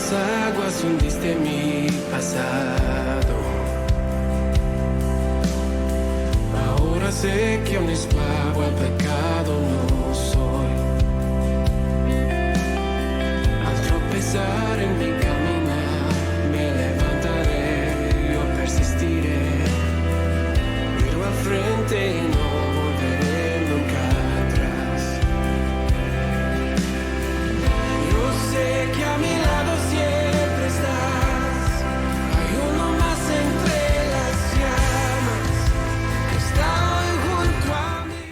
las aguas hundiste mi pasado. Ahora sé que un esclavo al pecado no soy. Al tropezar en mi caminar, me levantaré, yo persistiré. Miro al frente y no volveré nunca atrás. Yo sé que a mi lado siempre estás. Hay uno más entre las llamas que está hoy junto a mí.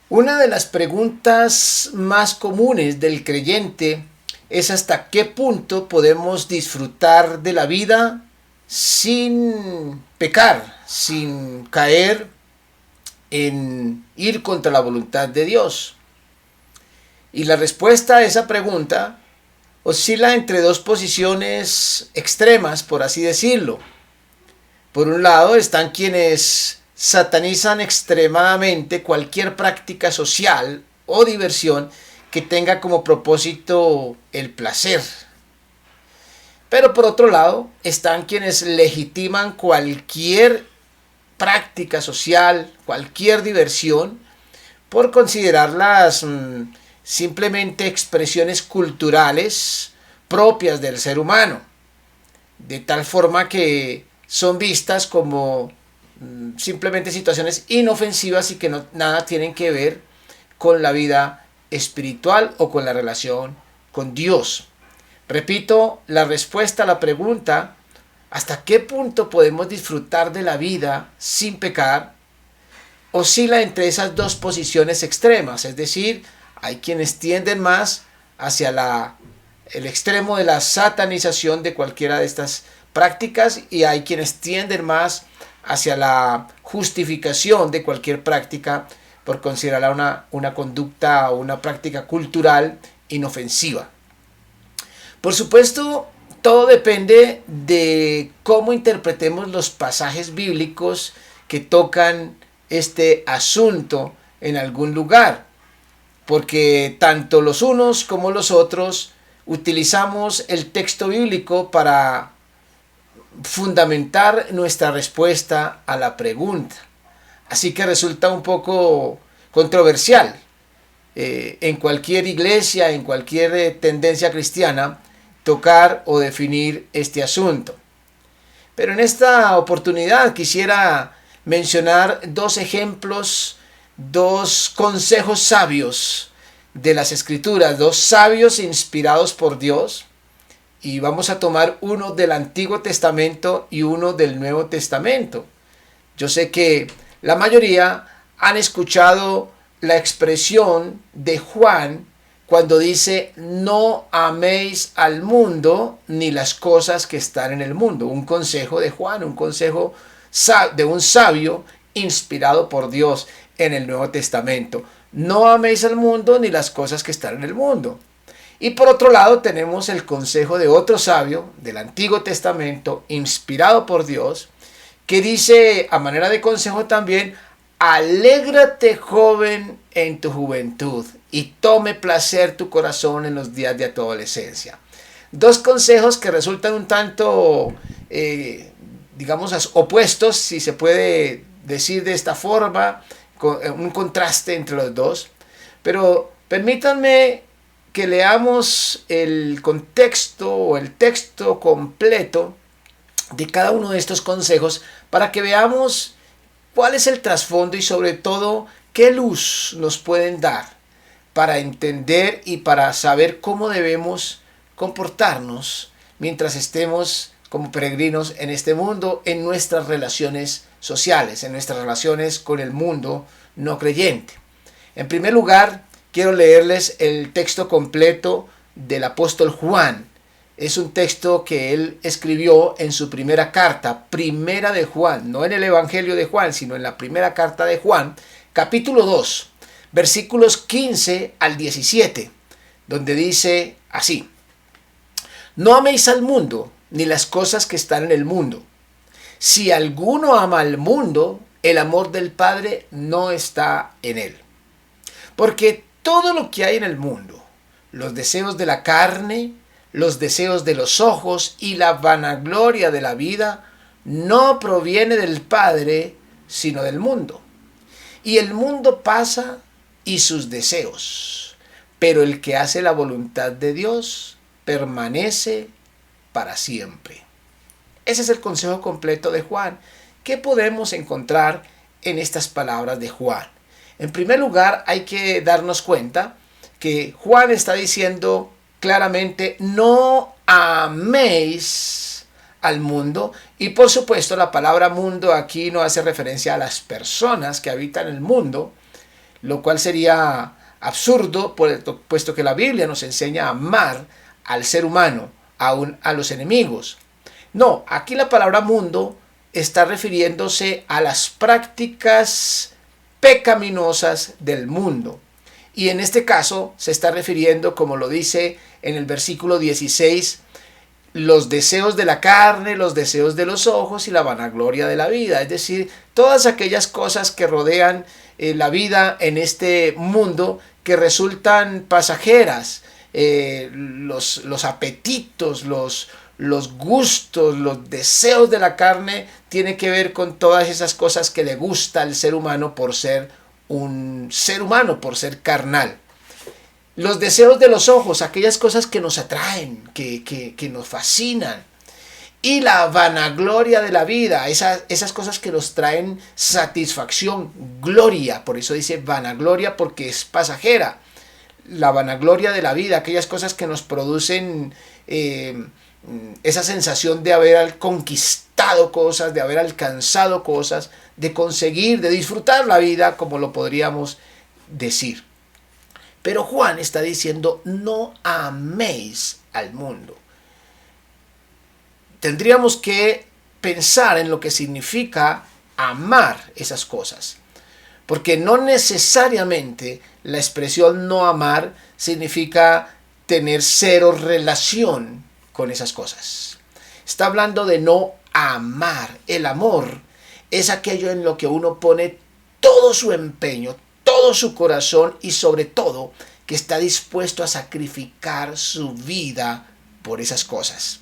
Una de las preguntas más comunes del creyente es hasta qué punto podemos disfrutar de la vida sin pecar, sin caer en ir contra la voluntad de Dios. Y la respuesta a esa pregunta oscila entre dos posiciones extremas, por así decirlo. Por un lado están quienes satanizan extremadamente cualquier práctica social o diversión que tenga como propósito el placer. Pero por otro lado están quienes legitiman cualquier práctica social, cualquier diversión, por considerarlas simplemente expresiones culturales propias del ser humano, de tal forma que son vistas como simplemente situaciones inofensivas y que nada tienen que ver con la vida espiritual o con la relación con Dios. Repito, la respuesta a la pregunta, ¿hasta qué punto podemos disfrutar de la vida sin pecar?, oscila entre esas dos posiciones extremas, es decir, hay quienes tienden más hacia el extremo de la satanización de cualquiera de estas prácticas y hay quienes tienden más hacia la justificación de cualquier práctica por considerarla una conducta o una práctica cultural inofensiva. Por supuesto, todo depende de cómo interpretemos los pasajes bíblicos que tocan este asunto en algún lugar, porque tanto los unos como los otros utilizamos el texto bíblico para fundamentar nuestra respuesta a la pregunta. Así que resulta un poco controversial en cualquier iglesia, en cualquier tendencia cristiana, tocar o definir este asunto. Pero en esta oportunidad quisiera mencionar dos ejemplos, dos consejos sabios de las Escrituras, dos sabios inspirados por Dios. Y vamos a tomar uno del Antiguo Testamento y uno del Nuevo Testamento. Yo sé que la mayoría han escuchado la expresión de Juan cuando dice: no améis al mundo ni las cosas que están en el mundo. Un consejo de Juan, un consejo de un sabio inspirado por Dios en el Nuevo Testamento. No améis al mundo ni las cosas que están en el mundo. Y por otro lado tenemos el consejo de otro sabio del Antiguo Testamento, inspirado por Dios, que dice a manera de consejo también: alégrate, joven, en tu juventud, y tome placer tu corazón en los días de tu adolescencia. Dos consejos que resultan un tanto, digamos, opuestos, si se puede decir de esta forma, un contraste entre los dos. Pero permítanme que leamos el contexto o el texto completo de cada uno de estos consejos para que veamos cuál es el trasfondo y sobre todo qué luz nos pueden dar para entender y para saber cómo debemos comportarnos mientras estemos como peregrinos en este mundo, en nuestras relaciones sociales, en nuestras relaciones con el mundo no creyente. En primer lugar, quiero leerles el texto completo del apóstol Juan. Es un texto que él escribió en su primera carta, primera de Juan, no en el Evangelio de Juan, sino en la primera carta de Juan, capítulo 2, versículos 15 al 17, donde dice así: no améis al mundo, ni las cosas que están en el mundo. Si alguno ama al mundo, el amor del Padre no está en él. Porque todo lo que hay en el mundo, los deseos de la carne, los deseos de los ojos y la vanagloria de la vida no proviene del Padre, sino del mundo. Y el mundo pasa y sus deseos, pero el que hace la voluntad de Dios permanece para siempre. Ese es el consejo completo de Juan. ¿Qué podemos encontrar en estas palabras de Juan? En primer lugar, hay que darnos cuenta que Juan está diciendo claramente: no améis al mundo. Y por supuesto, la palabra mundo aquí no hace referencia a las personas que habitan el mundo, lo cual sería absurdo, puesto que la Biblia nos enseña a amar al ser humano, aún a los enemigos. No, aquí la palabra mundo está refiriéndose a las prácticas pecaminosas del mundo. Y en este caso se está refiriendo, como lo dice en el versículo 16, los deseos de la carne, los deseos de los ojos y la vanagloria de la vida. Es decir, todas aquellas cosas que rodean la vida en este mundo que resultan pasajeras. Los apetitos, los gustos, los deseos de la carne tienen que ver con todas esas cosas que le gusta al ser humano por ser un ser humano, por ser carnal. Los deseos de los ojos, aquellas cosas que nos atraen, que nos fascinan. Y la vanagloria de la vida, esas cosas que nos traen satisfacción, gloria. Por eso dice vanagloria, porque es pasajera. La vanagloria de la vida, aquellas cosas que nos producen esa sensación de haber conquistado cosas, de haber alcanzado cosas, de conseguir, de disfrutar la vida, como lo podríamos decir. Pero Juan está diciendo: no améis al mundo. Tendríamos que pensar en lo que significa amar esas cosas, porque no necesariamente la expresión no amar significa tener cero relación con esas cosas. Está hablando de no amar. El amor es aquello en lo que uno pone todo su empeño, todo su corazón y sobre todo que está dispuesto a sacrificar su vida por esas cosas.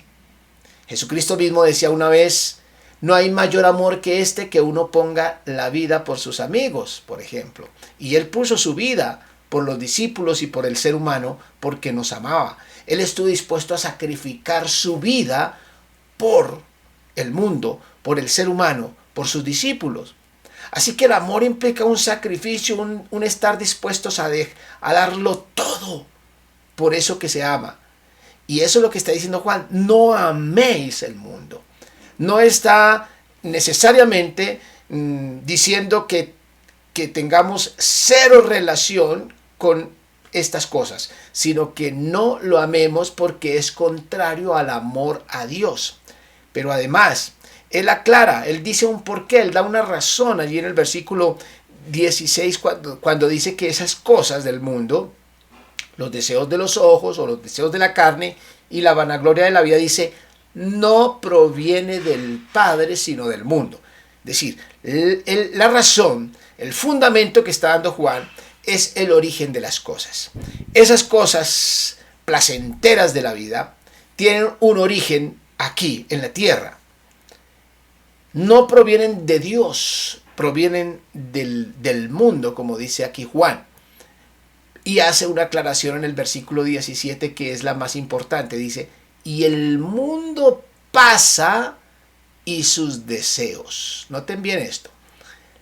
Jesucristo mismo decía una vez: no hay mayor amor que este, que uno ponga la vida por sus amigos, por ejemplo. Y Él puso su vida por los discípulos y por el ser humano porque nos amaba. Él estuvo dispuesto a sacrificar su vida por el mundo, por el ser humano, por sus discípulos. Así que el amor implica un sacrificio, un estar dispuestos a darlo todo por eso que se ama. Y eso es lo que está diciendo Juan: no améis el mundo. No está necesariamente diciendo que tengamos cero relación con estas cosas, sino que no lo amemos porque es contrario al amor a Dios. Pero además, Él aclara, Él dice un porqué, Él da una razón allí en el versículo 16 cuando dice que esas cosas del mundo, los deseos de los ojos o los deseos de la carne y la vanagloria de la vida, dice, no proviene del Padre sino del mundo. Es decir, la razón, el fundamento que está dando Juan es el origen de las cosas. Esas cosas placenteras de la vida tienen un origen aquí, en la tierra. No provienen de Dios, provienen del mundo, como dice aquí Juan. Y hace una aclaración en el versículo 17 que es la más importante. Dice, y el mundo pasa y sus deseos. Noten bien esto.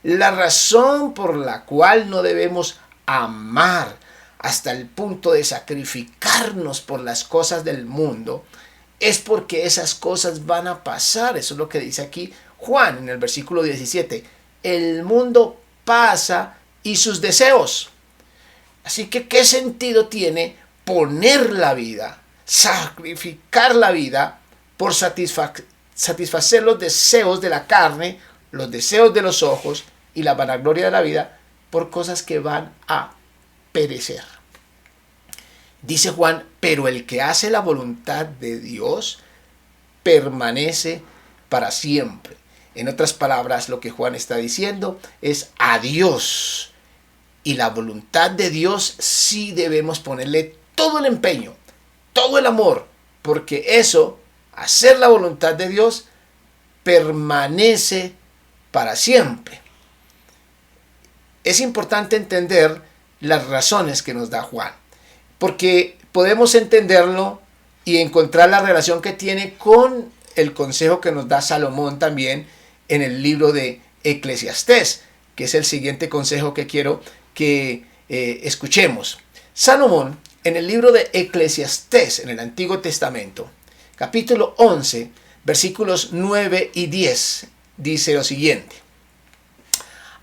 La razón por la cual no debemos amar hasta el punto de sacrificarnos por las cosas del mundo es porque esas cosas van a pasar. Eso es lo que dice aquí Juan en el versículo 17. El mundo pasa y sus deseos. Así que, ¿qué sentido tiene poner la vida, sacrificar la vida por satisfacer los deseos de la carne, los deseos de los ojos y la vanagloria de la vida por cosas que van a perecer? Dice Juan, pero el que hace la voluntad de Dios permanece para siempre. En otras palabras, lo que Juan está diciendo es a Dios. Y la voluntad de Dios sí debemos ponerle todo el empeño, todo el amor, porque eso, hacer la voluntad de Dios, permanece para siempre. Es importante entender las razones que nos da Juan, porque podemos entenderlo y encontrar la relación que tiene con el consejo que nos da Salomón también en el libro de Eclesiastés, que es el siguiente consejo que quiero que escuchemos. Salomón, en el libro de Eclesiastés, en el Antiguo Testamento, capítulo 11, versículos 9 y 10, dice lo siguiente: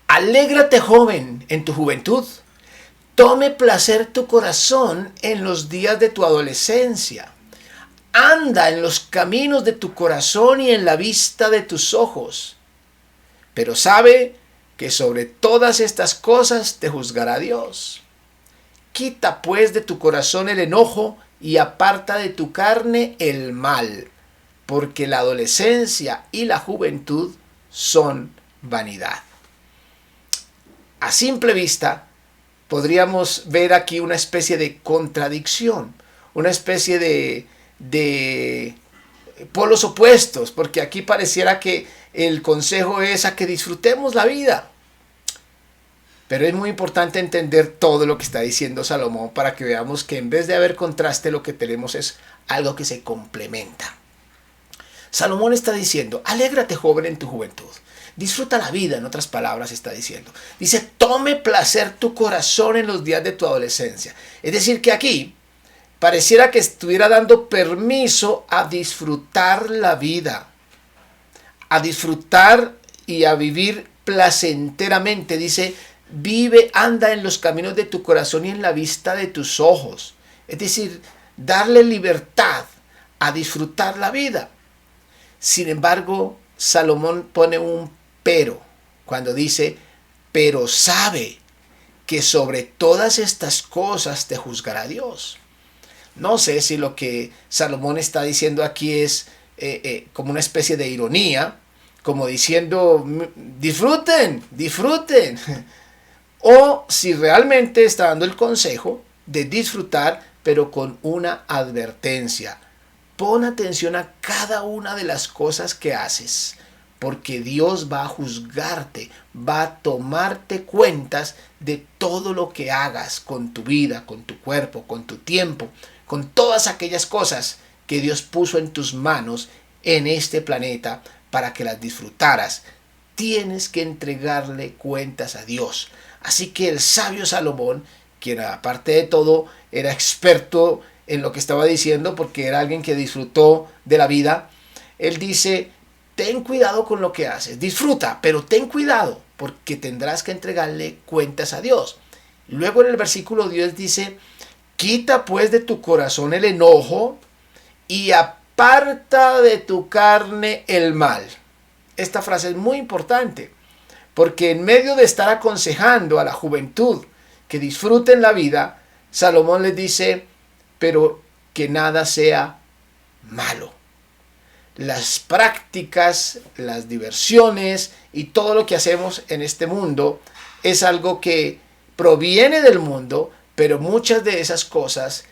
Alégrate, joven, en tu juventud. Tome placer tu corazón en los días de tu adolescencia. Anda en los caminos de tu corazón y en la vista de tus ojos. Pero sabe que sobre todas estas cosas te juzgará Dios. Quita pues de tu corazón el enojo y aparta de tu carne el mal, porque la adolescencia y la juventud son vanidad. A simple vista, podríamos ver aquí una especie de contradicción, una especie de polos opuestos, porque aquí pareciera que el consejo es a que disfrutemos la vida. Pero es muy importante entender todo lo que está diciendo Salomón para que veamos que en vez de haber contraste, lo que tenemos es algo que se complementa. Salomón está diciendo: alégrate, joven, en tu juventud. Disfruta la vida, en otras palabras está diciendo. Dice: tome placer tu corazón en los días de tu adolescencia. Es decir, que aquí pareciera que estuviera dando permiso a disfrutar la vida, a disfrutar y a vivir placenteramente. Dice: vive, anda en los caminos de tu corazón y en la vista de tus ojos. Es decir, darle libertad a disfrutar la vida. Sin embargo, Salomón pone un pero cuando dice: pero sabe que sobre todas estas cosas te juzgará Dios. No sé si lo que Salomón está diciendo aquí es como una especie de ironía, como diciendo: disfruten, disfruten. O si realmente está dando el consejo de disfrutar, pero con una advertencia. Pon atención a cada una de las cosas que haces, porque Dios va a juzgarte, va a tomarte cuentas de todo lo que hagas con tu vida, con tu cuerpo, con tu tiempo, con todas aquellas cosas que Dios puso en tus manos en este planeta para que las disfrutaras. Tienes que entregarle cuentas a Dios. Así que el sabio Salomón, quien aparte de todo era experto en lo que estaba diciendo porque era alguien que disfrutó de la vida, él dice: ten cuidado con lo que haces, disfruta, pero ten cuidado porque tendrás que entregarle cuentas a Dios. Luego en el versículo 10 dice: quita pues de tu corazón el enojo y aparta de tu carne el mal. Esta frase es muy importante, porque en medio de estar aconsejando a la juventud que disfruten la vida, Salomón les dice: pero que nada sea malo. Las prácticas, las diversiones y todo lo que hacemos en este mundo es algo que proviene del mundo, pero muchas de esas cosas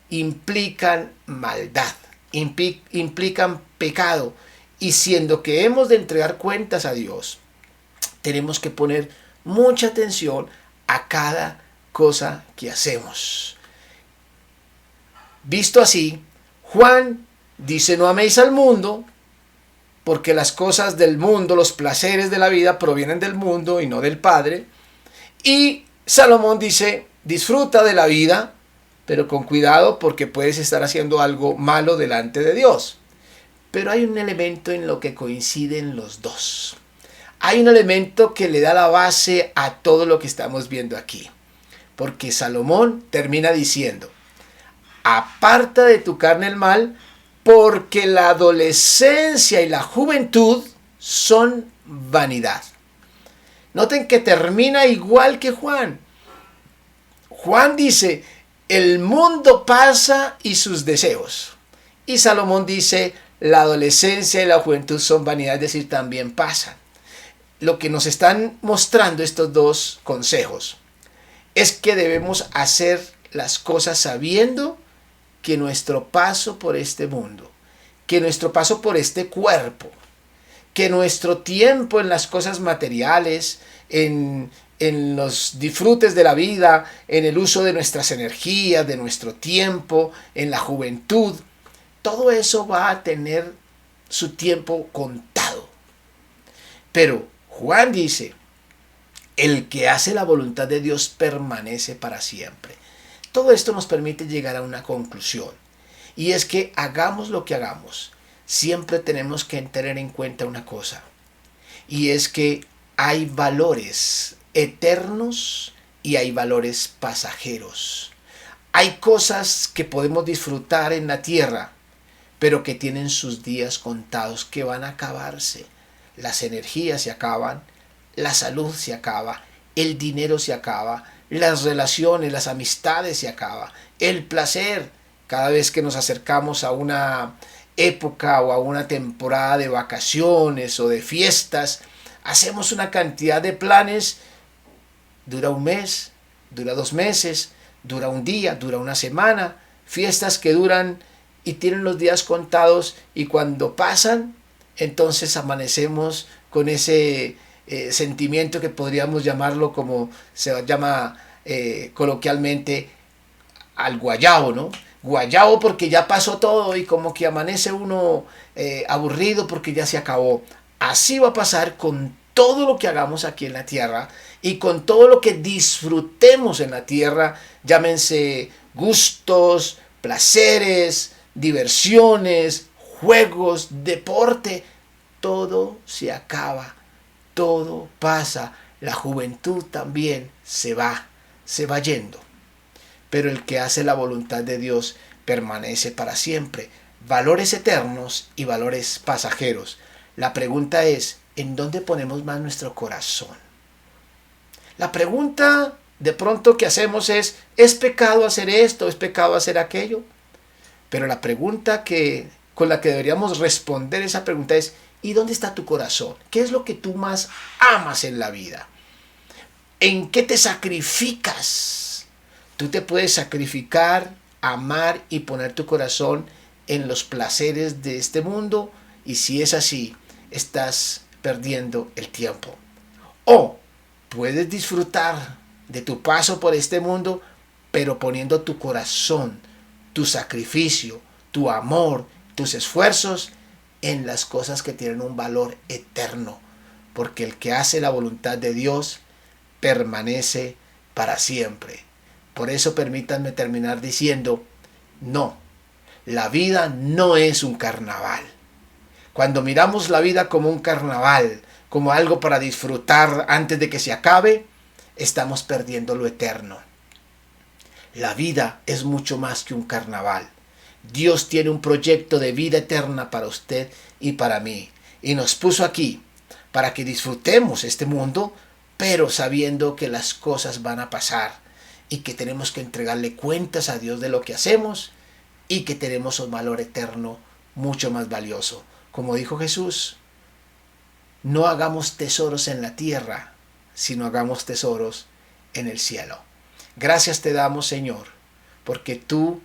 implican maldad, implican pecado. Y siendo que hemos de entregar cuentas a Dios, tenemos que poner mucha atención a cada cosa que hacemos. Visto así, Juan dice: no améis al mundo, porque las cosas del mundo, los placeres de la vida provienen del mundo y no del Padre. Y Salomón dice: disfruta de la vida, pero con cuidado porque puedes estar haciendo algo malo delante de Dios. Pero hay un elemento en lo que coinciden los dos. Hay un elemento que le da la base a todo lo que estamos viendo aquí. Porque Salomón termina diciendo: aparta de tu carne el mal, porque la adolescencia y la juventud son vanidad. Noten que termina igual que Juan. Juan dice: el mundo pasa y sus deseos. Y Salomón dice: la adolescencia y la juventud son vanidad, es decir, también pasan. Lo que nos están mostrando estos dos consejos es que debemos hacer las cosas sabiendo que nuestro paso por este mundo, que nuestro paso por este cuerpo, que nuestro tiempo en las cosas materiales, en los disfrutes de la vida, en el uso de nuestras energías, de nuestro tiempo, en la juventud, todo eso va a tener su tiempo contado. Pero Juan dice, el que hace la voluntad de Dios permanece para siempre. Todo esto nos permite llegar a una conclusión, y es que hagamos lo que hagamos, siempre tenemos que tener en cuenta una cosa, y es que hay valores eternos y hay valores pasajeros. Hay cosas que podemos disfrutar en la tierra, pero que tienen sus días contados, que van a acabarse. Las energías se acaban, la salud se acaba, el dinero se acaba, las relaciones, las amistades se acaban, el placer, cada vez que nos acercamos a una época o a una temporada de vacaciones o de fiestas, hacemos una cantidad de planes, dura un mes, dura 2 meses, dura un día, dura una semana, fiestas que duran y tienen los días contados, y cuando pasan, entonces amanecemos con ese sentimiento que podríamos llamarlo, como se llama coloquialmente, al guayabo, ¿no? Guayabo porque ya pasó todo y como que amanece uno aburrido porque ya se acabó. Así va a pasar con todo lo que hagamos aquí en la tierra y con todo lo que disfrutemos en la tierra, llámense gustos, placeres, diversiones, juegos, deporte, todo se acaba, todo pasa, la juventud también se va yendo. Pero el que hace la voluntad de Dios permanece para siempre. Valores eternos y valores pasajeros. La pregunta es, ¿en dónde ponemos más nuestro corazón? La pregunta de pronto que hacemos ¿es pecado hacer esto? ¿Es pecado hacer aquello? Pero la pregunta con la que deberíamos responder esa pregunta es, ¿y dónde está tu corazón? ¿Qué es lo que tú más amas en la vida? ¿En qué te sacrificas? Tú te puedes sacrificar, amar y poner tu corazón en los placeres de este mundo, y si es así, estás perdiendo el tiempo. O puedes disfrutar de tu paso por este mundo, pero poniendo tu corazón, tu sacrificio, tu amor, tus esfuerzos en las cosas que tienen un valor eterno, porque el que hace la voluntad de Dios permanece para siempre. Por eso permítanme terminar diciendo, no, la vida no es un carnaval. Cuando miramos la vida como un carnaval, como algo para disfrutar antes de que se acabe, estamos perdiendo lo eterno. La vida es mucho más que un carnaval. Dios tiene un proyecto de vida eterna para usted y para mí, y nos puso aquí para que disfrutemos este mundo, pero sabiendo que las cosas van a pasar y que tenemos que entregarle cuentas a Dios de lo que hacemos, y que tenemos un valor eterno mucho más valioso. Como dijo Jesús, no hagamos tesoros en la tierra, sino hagamos tesoros en el cielo. Gracias te damos, Señor, porque tú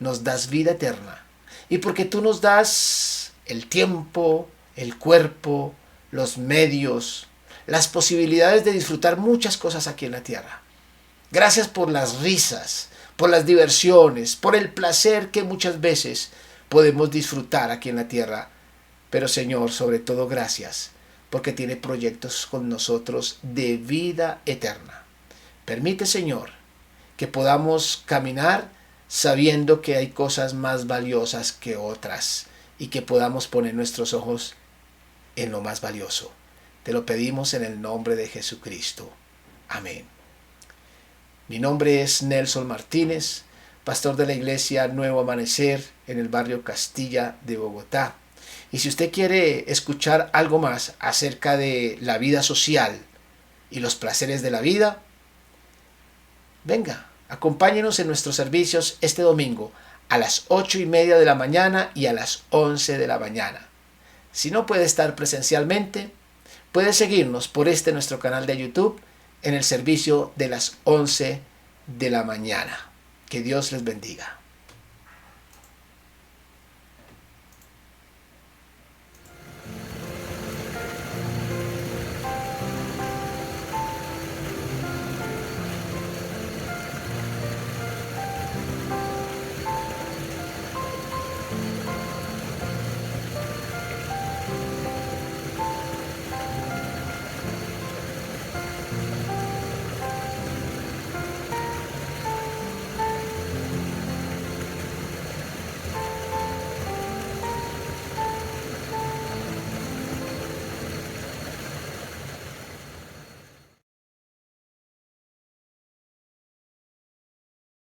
nos das vida eterna y porque tú nos das el tiempo, el cuerpo, los medios, las posibilidades de disfrutar muchas cosas aquí en la tierra. Gracias por las risas, por las diversiones, por el placer que muchas veces podemos disfrutar aquí en la tierra. Pero Señor, sobre todo gracias, porque tiene proyectos con nosotros de vida eterna. Permite, Señor, que podamos caminar sabiendo que hay cosas más valiosas que otras y que podamos poner nuestros ojos en lo más valioso. Te lo pedimos en el nombre de Jesucristo. Amén. Mi nombre es Nelson Martínez, pastor de la iglesia Nuevo Amanecer en el barrio Castilla de Bogotá. Y si usted quiere escuchar algo más acerca de la vida social y los placeres de la vida, venga, acompáñenos en nuestros servicios este domingo a las 8:30 de la mañana y a las 11 de la mañana. Si no puede estar presencialmente, puede seguirnos por nuestro canal de YouTube en el servicio de las 11 de la mañana. Que Dios les bendiga.